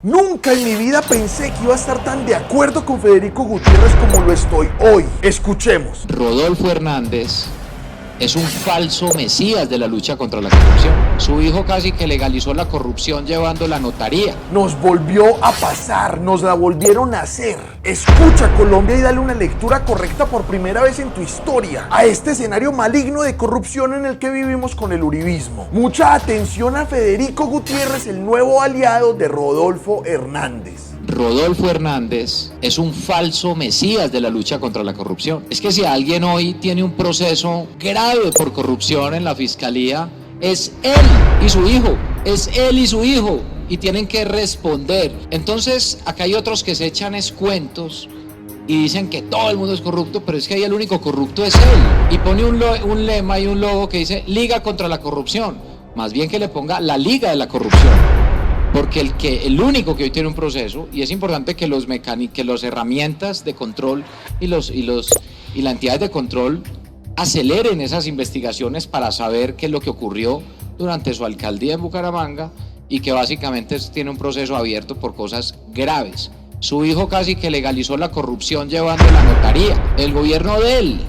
Nunca en mi vida pensé que iba a estar tan de acuerdo con Federico Gutiérrez como lo estoy hoy. Escuchemos. Rodolfo Hernández es un falso mesías de la lucha contra la corrupción. Su hijo casi que legalizó la corrupción llevando la notaría. Nos volvió a pasar, nos la volvieron a hacer. Escucha Colombia y dale una lectura correcta por primera vez en tu historia a este escenario maligno de corrupción en el que vivimos con el uribismo. Mucha atención a Federico Gutiérrez, el nuevo aliado de Rodolfo Hernández. Rodolfo Hernández es un falso mesías de la lucha contra la corrupción. Es que si alguien hoy tiene un proceso grave por corrupción en la fiscalía, es él y su hijo, es él y su hijo, y tienen que responder. Entonces, acá hay otros que se echan cuentos y dicen que todo el mundo es corrupto, pero es que ahí el único corrupto es él. Y pone un lema y un logo que dice Liga contra la Corrupción. Más bien que le ponga la Liga de la Corrupción. Porque el único que hoy tiene un proceso, y es importante que las herramientas de control y la entidad de control aceleren esas investigaciones para saber qué es lo que ocurrió durante su alcaldía en Bucaramanga y que básicamente tiene un proceso abierto por cosas graves. Su hijo casi que legalizó la corrupción llevando la notaría, el gobierno de él,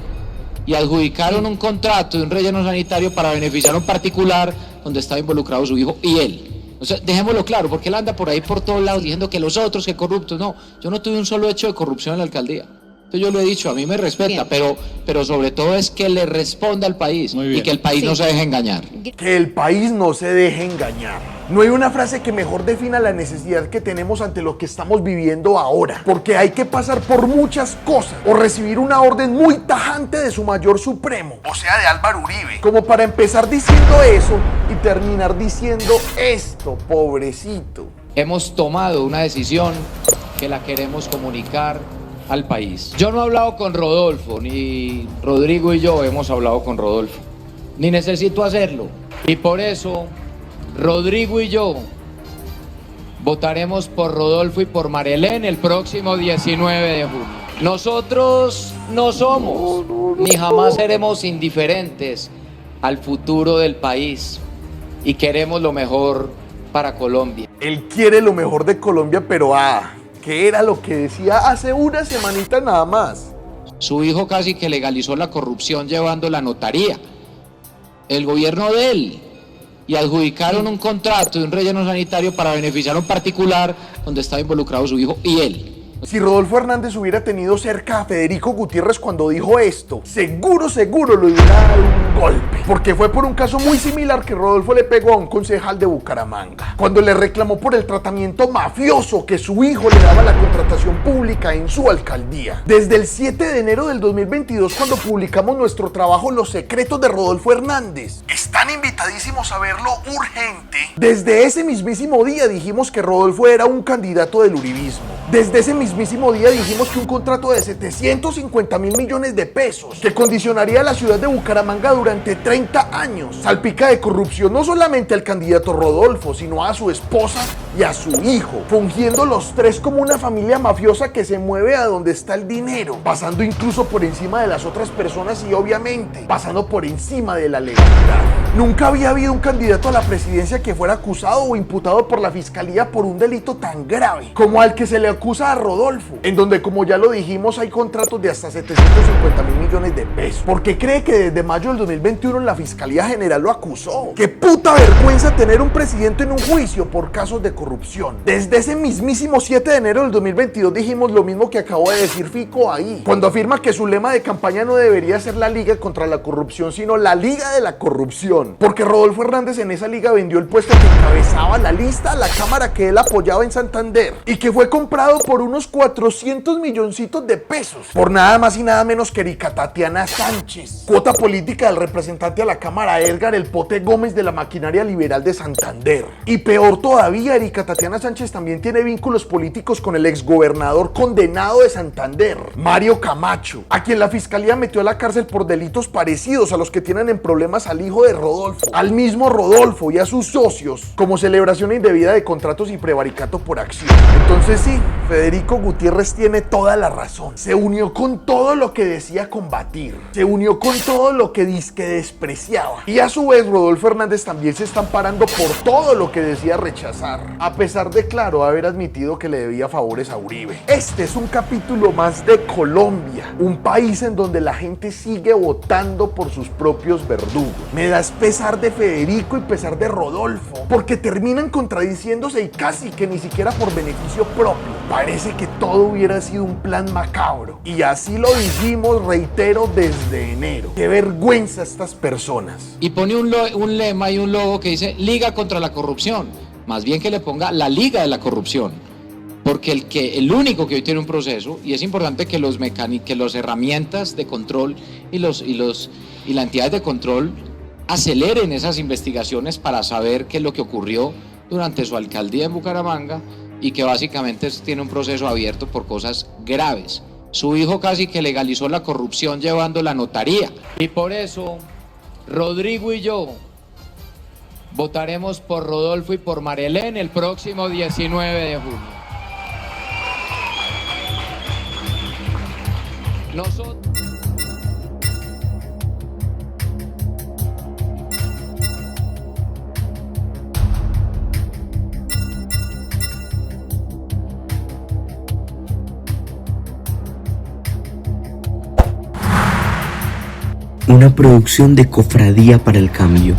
y adjudicaron un contrato de un relleno sanitario para beneficiar a un particular donde estaba involucrado su hijo y él. O sea, dejémoslo claro, porque él anda por ahí por todos lados diciendo que los otros, que corruptos. No, yo no tuve un solo hecho de corrupción en la alcaldía. Entonces yo lo he dicho, a mí me respeta, pero sobre todo es que le responda al país y que el país no se deje engañar. Que el país no se deje engañar. No hay una frase que mejor defina la necesidad que tenemos ante lo que estamos viviendo ahora. Porque hay que pasar por muchas cosas o recibir una orden muy tajante de su mayor supremo, o sea, de Álvaro Uribe, como para empezar diciendo eso y terminar diciendo esto, pobrecito. Hemos tomado una decisión que la queremos comunicar al país. Yo no he hablado con Rodolfo, ni Rodrigo y yo hemos hablado con Rodolfo, ni necesito hacerlo. Y por eso, Rodrigo y yo votaremos por Rodolfo y por Marielén el próximo 19 de junio. Nosotros no somos, ni jamás seremos indiferentes al futuro del país y queremos lo mejor para Colombia. Él quiere lo mejor de Colombia, pero ¿qué era lo que decía hace una semanita nada más? Su hijo casi que legalizó la corrupción llevando la notaría, el gobierno de él, y adjudicaron un contrato de un relleno sanitario para beneficiar a un particular donde estaba involucrado su hijo y él. Si Rodolfo Hernández hubiera tenido cerca a Federico Gutiérrez cuando dijo esto, seguro le hubiera dado un golpe. Porque fue por un caso muy similar que Rodolfo le pegó a un concejal de Bucaramanga, cuando le reclamó por el tratamiento mafioso que su hijo le daba a la contratación pública en su alcaldía. Desde el 7 de enero del 2022, cuando publicamos nuestro trabajo Los secretos de Rodolfo Hernández, están invitadísimos a verlo urgente. Desde ese mismísimo día dijimos que Rodolfo era un candidato del uribismo. Desde ese mismísimo día dijimos que un contrato de 750.000 millones de pesos que condicionaría a la ciudad de Bucaramanga durante 30 años salpica de corrupción no solamente al candidato Rodolfo, sino a su esposa y a su hijo, fungiendo los tres como una familia mafiosa que se mueve a donde está el dinero, pasando incluso por encima de las otras personas y obviamente pasando por encima de la legalidad. Nunca había habido un candidato a la presidencia que fuera acusado o imputado por la fiscalía por un delito tan grave como al que se le acusa a Rodolfo, en donde, como ya lo dijimos, hay contratos de hasta 750.000 millones de pesos. Porque cree que desde mayo del 2021 la Fiscalía General lo acusó. ¡Qué puta vergüenza tener un presidente en un juicio por casos de corrupción! Desde ese mismísimo 7 de enero del 2022 dijimos lo mismo que acabó de decir Fico ahí, cuando afirma que su lema de campaña no debería ser la Liga contra la Corrupción, sino la Liga de la Corrupción. Porque Rodolfo Hernández en esa liga vendió el puesto que encabezaba la lista a la Cámara que él apoyaba en Santander y que fue comprado por unos 400 milloncitos de pesos por nada más y nada menos que Erika Tatiana Sánchez, cuota política del representante a la Cámara Edgar El Pote Gómez de la maquinaria liberal de Santander. Y peor todavía, Erika Tatiana Sánchez también tiene vínculos políticos con el exgobernador condenado de Santander, Mario Camacho, a quien la fiscalía metió a la cárcel por delitos parecidos a los que tienen en problemas al hijo de Rodolfo Rodolfo, al mismo Rodolfo y a sus socios, como celebración indebida de contratos y prevaricato por acción. Entonces sí, Federico Gutiérrez tiene toda la razón. Se unió con todo lo que decía combatir, se unió con todo lo que dizque despreciaba. Y a su vez Rodolfo Hernández también se está amparando por todo lo que decía rechazar, a pesar de, claro, haber admitido que le debía favores a Uribe. Este es un capítulo más de Colombia, un país en donde la gente sigue votando por sus propios verdugos. Me da pesar de Federico y pesar de Rodolfo, porque terminan contradiciéndose y casi que ni siquiera por beneficio propio. Parece que todo hubiera sido un plan macabro. Y así lo dijimos, reitero, desde enero. ¡Qué vergüenza estas personas! Y pone un lema y un logo que dice Liga contra la corrupción. Más bien que le ponga la Liga de la corrupción. Porque el único que hoy tiene un proceso, y es importante que las herramientas de control y la entidad de control aceleren esas investigaciones para saber qué es lo que ocurrió durante su alcaldía en Bucaramanga y que básicamente tiene un proceso abierto por cosas graves. Su hijo casi que legalizó la corrupción llevando la notaría. Y por eso, Rodrigo y yo votaremos por Rodolfo y por Marilén el próximo 19 de junio. Nosotros... Una producción de Cofradía para el Cambio.